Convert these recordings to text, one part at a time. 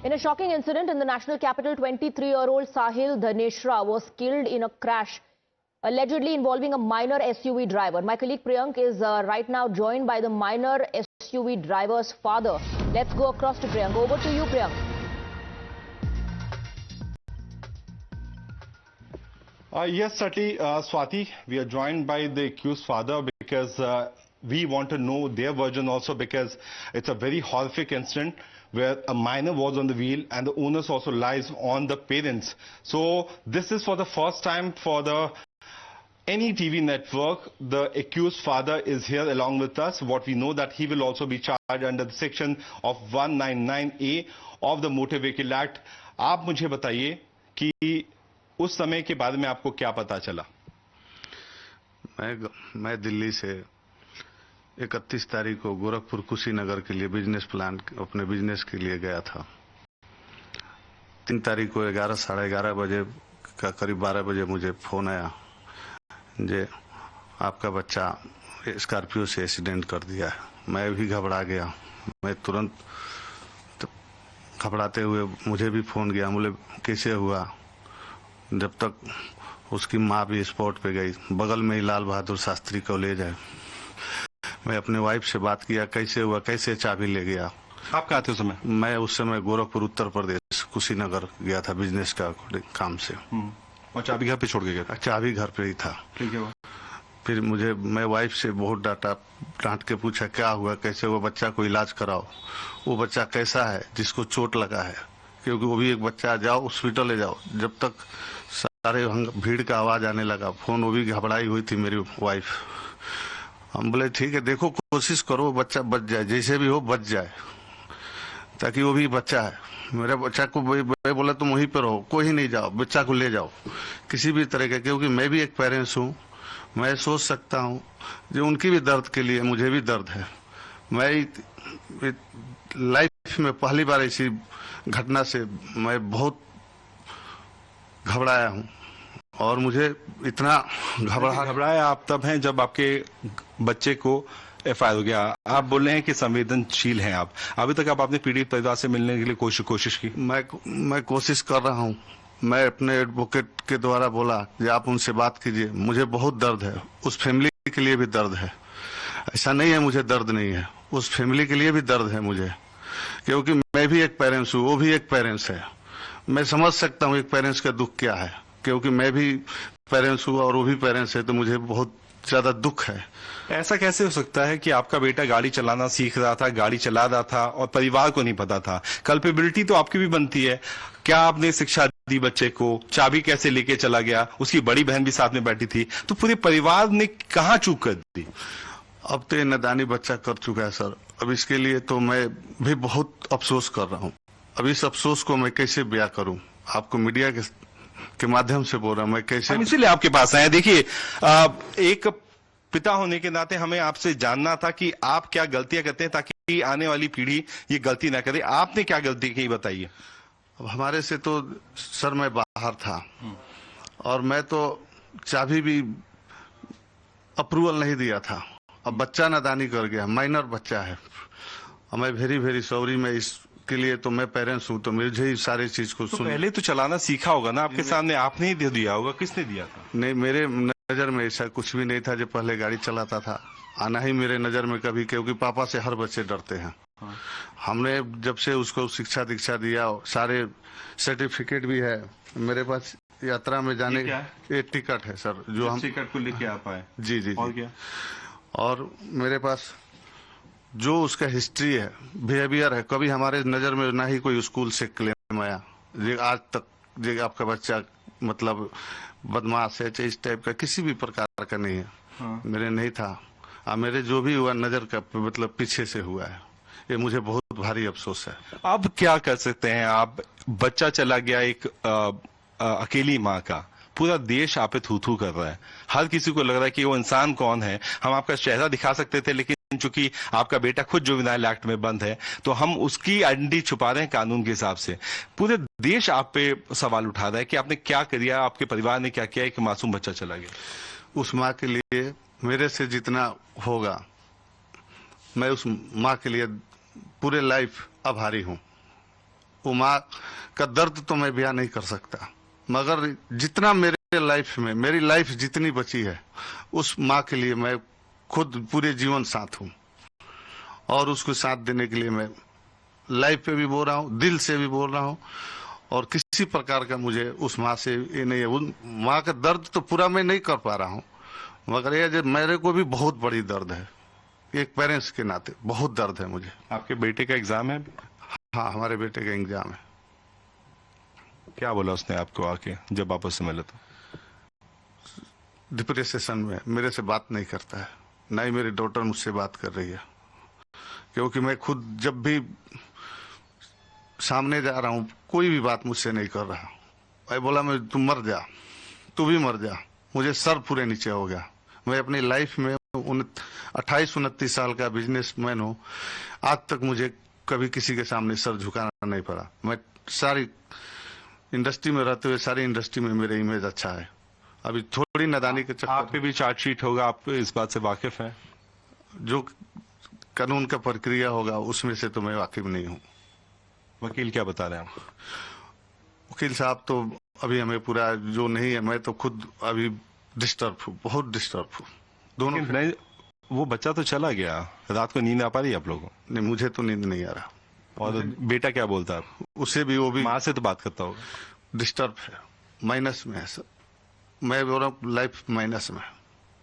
In a shocking incident in the national capital, 23-year-old Sahil Dhaneshra was killed in a crash, allegedly involving a minor SUV driver. My colleague Priyank is right now joined by the minor SUV driver's father. Let's go across to Priyank. Over to you, Priyank. Yes, certainly, Swati, we are joined by the accused father because we want to know their version also, because it's a very horrific incident where a minor was on the wheel and the onus also lies on the parents. So this is for the first time for the any TV network. The accused father is here along with us. What we know that he will also be charged under the section of 199A of the Motor Vehicle Act. आप मुझे बताइए कि उस समय के बारे में आपको क्या पता चला? मैं दिल्ली से 31 तारीख को गोरखपुर कुशीनगर के लिए बिजनेस प्लान अपने बिजनेस के लिए गया था। 3 तारीख को 11 साढ़े 11 बजे का करीब 12 बजे मुझे फोन आया जे आपका बच्चा स्कॉर्पियो से एक्सीडेंट कर दिया है। मैं भी घबरा गया। मैं तुरंत घबराते हुए मुझे भी फोन गया। बोले कैसे हुआ? जब तक उसकी माँ भी स्पॉट पे गई। बगल में ही लाल बहादुर शास्त्री कॉलेज है। मैं अपने वाइफ से बात किया, कैसे हुआ, कैसे चाबी ले गया। आप कहाँ थे उस समय? मैं उस समय गोरखपुर उत्तर प्रदेश कुशीनगर गया था बिजनेस का काम से। और चाबी घर पे छोड़ के गया? चाबी घर पे ही था। ठीक है। फिर मैं वाइफ से बहुत डांट के पूछा क्या हुआ, कैसे हुआ, बच्चा को इलाज कराओ। वो बच्चा कैसा है जिसको चोट लगा है, क्योंकि वो भी एक बच्चा, जाओ हॉस्पिटल ले जाओ। जब तक सारे भीड़ का आवाज आने लगा, फोन वो भी घबराई हुई थी मेरी वाइफ। हम बोले ठीक है, देखो कोशिश करो बच्चा बच जाए, जैसे भी हो बच जाए, ताकि वो भी बच्चा है। मेरे बच्चा को मैं बोला तुम वहीं पर रहो, कोई नहीं जाओ, बच्चा को ले जाओ किसी भी तरह के, क्योंकि मैं भी एक पेरेंट्स हूँ। मैं सोच सकता हूँ जो उनकी भी दर्द के लिए मुझे भी दर्द है। मैं लाइफ में पहली बार ऐसी घटना से मैं बहुत घबराया हूँ, और मुझे इतना घबराया आप तब हैं जब आपके बच्चे को एफआईआर हो गया। आप बोल रहे हैं कि संवेदनशील हैं आप। अभी तक आप अपने पीड़ित परिवार से मिलने के लिए कोशिश की? मैं कोशिश कर रहा हूँ। मैं अपने एडवोकेट के द्वारा बोला कि आप उनसे बात कीजिए, मुझे बहुत दर्द है, उस फैमिली के लिए भी दर्द है। ऐसा नहीं है मुझे दर्द नहीं है, उस फैमिली के लिए भी दर्द है मुझे, क्योंकि मैं भी एक पेरेंट्स हूँ, वो भी एक पेरेंट्स है। मैं समझ सकता हूँ एक पेरेंट्स का दुख क्या है, क्योंकि मैं भी पेरेंट्स हूँ और वो भी पेरेंट्स है, तो मुझे बहुत ज्यादा दुख है। ऐसा कैसे हो सकता है कि आपका बेटा गाड़ी चलाना सीख रहा था, गाड़ी चला रहा था और परिवार को नहीं पता था? कल्पेबिलिटी तो आपकी भी बनती है। क्या आपने शिक्षा दी बच्चे को? चाबी कैसे लेके चला गया? उसकी बड़ी बहन भी साथ में बैठी थी, तो पूरे परिवार ने कहाँ चूक कर दी? अब तो ये नादानी बच्चा कर चुका है सर। अब इसके लिए तो मैं भी बहुत अफसोस कर रहा हूँ। अब इस अफसोस को मैं कैसे बयां करूँ? आपको मीडिया के माध्यम से बोल रहा हूँ, मैं कैसे। हम इसीलिए आपके पास आए। देखिए, एक पिता होने के नाते हमें आपसे जानना था कि आप क्या गलतियां करते हैं ताकि आने वाली पीढ़ी ये गलती ना करे। आपने क्या गलती की, बताइए। अब हमारे से तो सर मैं बाहर था, और मैं तो चाबी भी अप्रूवल नहीं दिया था। अब बच्चा नादानी कर गया, माइनर बच्चा है। और मैं वेरी सॉरी। मैं इसके लिए तो मैं पेरेंट्स हूँ, तो मुझे ही सारी चीज को तो पहले तो चलाना सीखा होगा ना आपके सामने? आपने ही दे दिया होगा, किसने दिया था? नहीं, मेरे नजर में ऐसा कुछ भी नहीं था। जो पहले गाड़ी चलाता था, आना ही मेरे नजर में कभी, क्योंकि पापा से हर बच्चे डरते हैं। हमने जब से उसको शिक्षा दीक्षा दिया, सारे सर्टिफिकेट भी है मेरे पास। यात्रा में जाने ये टिकट है सर, जो हम टिकट को लेके आ पाए। जी। और क्या? और मेरे पास जो उसका हिस्ट्री है, बिहेवियर है, कभी हमारे नजर में ना ही कोई स्कूल से क्लेम आया जे आज तक जे आपका बच्चा मतलब बदमाश है, इस टाइप का किसी भी प्रकार का नहीं है। मेरे नहीं था। मेरे जो भी हुआ नजर का मतलब पीछे से हुआ है। ये मुझे बहुत भारी अफसोस है। अब क्या कर सकते हैं आप? बच्चा चला गया, एक अकेली माँ का, पूरा देश आप पे थू थू कर रहा है। हर किसी को लग रहा है कि वो इंसान कौन है। हम आपका चेहरा दिखा सकते थे, लेकिन चूंकि आपका बेटा खुद जुवेनाइल एक्ट में बंद है, तो हम उसकी आइडेंटिटी छुपा रहे हैं कानून के हिसाब से। पूरे देश आप पे सवाल उठा रहा है कि आपने क्या किया, आपके परिवार ने क्या किया, एक मासूम बच्चा चला गया। उस माँ के लिए मेरे से जितना होगा, मैं उस माँ के लिए पूरे लाइफ आभारी हूँ। वो माँ का दर्द तो मैं बयां नहीं कर सकता, मगर जितना मेरे लाइफ में, मेरी लाइफ जितनी बची है, उस माँ के लिए मैं खुद पूरे जीवन साथ हूँ और उसको साथ देने के लिए मैं लाइफ पे भी बोल रहा हूँ, दिल से भी बोल रहा हूँ। और किसी प्रकार का मुझे उस माँ से ये नहीं है, उन माँ का दर्द तो पूरा मैं नहीं कर पा रहा हूँ, मगर ये मेरे को भी बहुत बड़ी दर्द है, एक पेरेंट्स के नाते बहुत दर्द है मुझे। आपके बेटे का एग्जाम है? हाँ, हमारे बेटे का एग्जाम है। क्या बोला उसने आपको आके जब आप उससे मिले तो? डिप्रेशन में मेरे से बात नहीं करता है, ना ही मेरी डॉटर मुझसे बात कर रही है, क्योंकि मैं खुद जब भी सामने जा रहा हूँ कोई भी बात मुझसे नहीं कर रहा। मैं बोला मैं तू मर जा, तू भी मर जा, मुझे सर पूरे नीचे हो गया। मैं अपनी लाइफ में 28-29 साल का बिजनेसमैन हूँ, आज तक मुझे कभी किसी के सामने सर झुकाना नहीं पड़ा। मैं सारी इंडस्ट्री में रहते हुए सारी इंडस्ट्री में मेरा इमेज अच्छा है। अभी थोड़ी नादानी के चक्कर, आप पे भी चार्जशीट होगा, आप इस बात से वाकिफ हैं? जो कानून का प्रक्रिया होगा उसमें से तो मैं वाकिफ नहीं हूँ। वकील क्या बता रहे हैं आप? वकील साहब तो अभी हमें पूरा जो नहीं है, मैं तो खुद अभी डिस्टर्ब हूँ, बहुत डिस्टर्ब हूँ। दोनों नहीं, वो बच्चा तो चला गया, रात को नींद आ पा रही है आप लोगों को? नहीं, मुझे तो नींद नहीं आ रहा। और बेटा क्या बोलता है? उसे भी, वो भी माँ से तो बात करता होगा। डिस्टर्ब है, माइनस में है सर। मैं बोल रहा हूँ लाइफ माइनस में।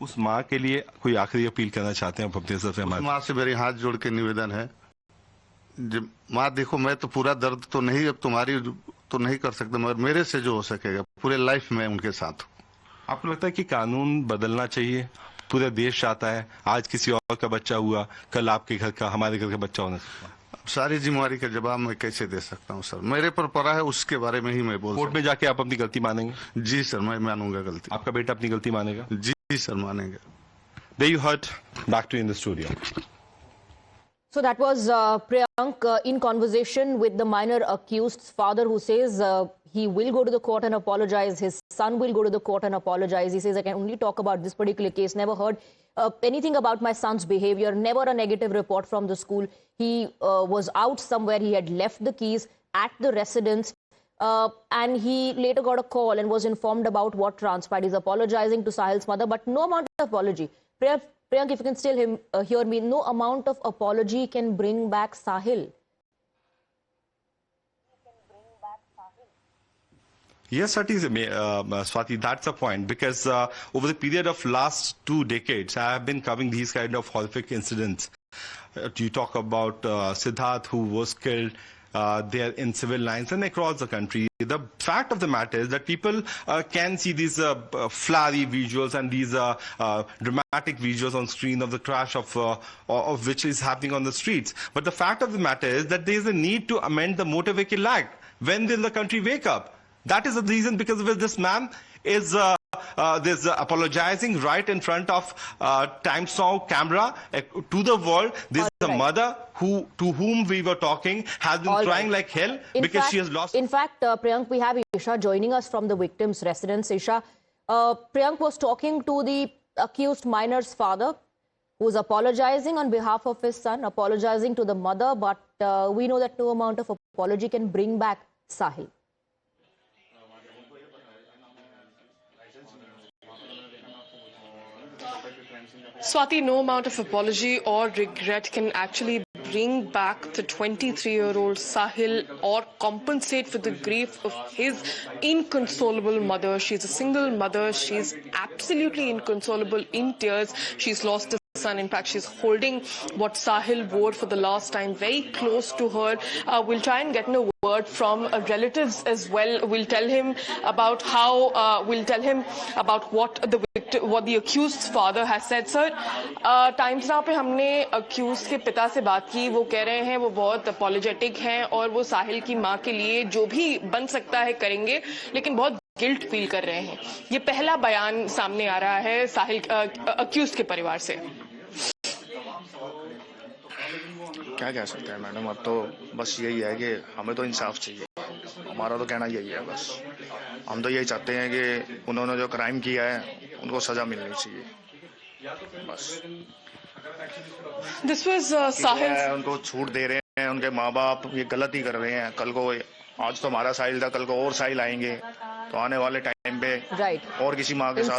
उस माँ के लिए कोई आखिरी अपील करना चाहते हैं आप अपने से? माँ से मेरे हाथ जोड़ के निवेदन है, माँ देखो मैं तो पूरा दर्द तो नहीं अब तुम्हारी तो नहीं कर सकता, मगर मेरे से जो हो सकेगा पूरे लाइफ में उनके साथ हूँ। आपको लगता है कि कानून बदलना चाहिए? पूरा देश चाहता है, आज किसी और का बच्चा हुआ, कल आपके घर का, हमारे घर का बच्चा होना चाहिए। सारी जिम्मेवारी का जवाब मैं कैसे दे सकता हूँ सर? मेरे पर पड़ा है, उसके बारे में ही मैं बोल। कोर्ट में जाके आप अपनी गलती मानेंगे? जी सर, मैं मानूंगा गलती। आपका बेटा अपनी गलती मानेगा? जी सर, मानेंगे। There you heard, back to you in the studio. So that was Priyank in conversation with the minor accused's father, who says he will go to the court and apologize. His son will go to the court and apologize. He says, I can only talk about this particular case. Never heard anything about my son's behavior. Never a negative report from the school. He was out somewhere. He had left the keys at the residence. And he later got a call and was informed about what transpired. He's apologizing to Sahil's mother, but no amount of apology. Priyank, if you can still hear me, no amount of apology can bring back Sahil. Yes, Swati, that's the point, because over the period of last 2 decades, I have been covering these kind of horrific incidents. You talk about Siddharth, who was killed there in civil lines and across the country. The fact of the matter is that people can see these flowery visuals and these dramatic visuals on screen of the crash of which is happening on the streets. But the fact of the matter is that there is a need to amend the Motor Vehicle Act. When will the country wake up? That is the reason because of which this man is apologizing right in front of Times Now camera to the world. This is the mother to whom we were talking has been crying like hell because she has lost. In fact, Priyank, we have Isha joining us from the victim's residence. Isha, Priyank was talking to the accused minor's father, who was apologizing on behalf of his son, apologizing to the mother, but we know that no amount of apology can bring back Sahil. Swati, no amount of apology or regret can actually bring back the 23-year-old Sahil or compensate for the grief of his inconsolable mother. She's a single mother. She's absolutely inconsolable, in tears. She's lost a son. In fact, she's holding what Sahil wore for the last time very close to her. We'll try and get a word from relatives as well. We'll tell him about how, what the accused's father has said. Sir, Times Now पे हमने accused के पिता से बात की. वो कह रहे हैं वो बहुत apologetic हैं और वो साहिल की माँ के लिए जो भी बन सकता है करेंगे, लेकिन बहुत गिल्ट फील कर रहे हैं. ये पहला बयान सामने आ रहा है साहिल accused के परिवार से. क्या कह सकते हैं मैडम, अब तो बस यही है कि हमें तो इंसाफ चाहिए. हमारा तो कहना यही है, बस हम तो यही चाहते हैं कि उन्होंने जो क्राइम किया है उनको सजा मिलनी चाहिए, बस. This was Sahil. उनको छूट दे रहे हैं. हैं, उनके माँ बाप ये गलत ही कर रहे हैं। कल को आज तो हमारा साहिल था, कल को और साहिल आएंगे, तो आने वाले टाइम पे राइट। और किसी माँ के साथ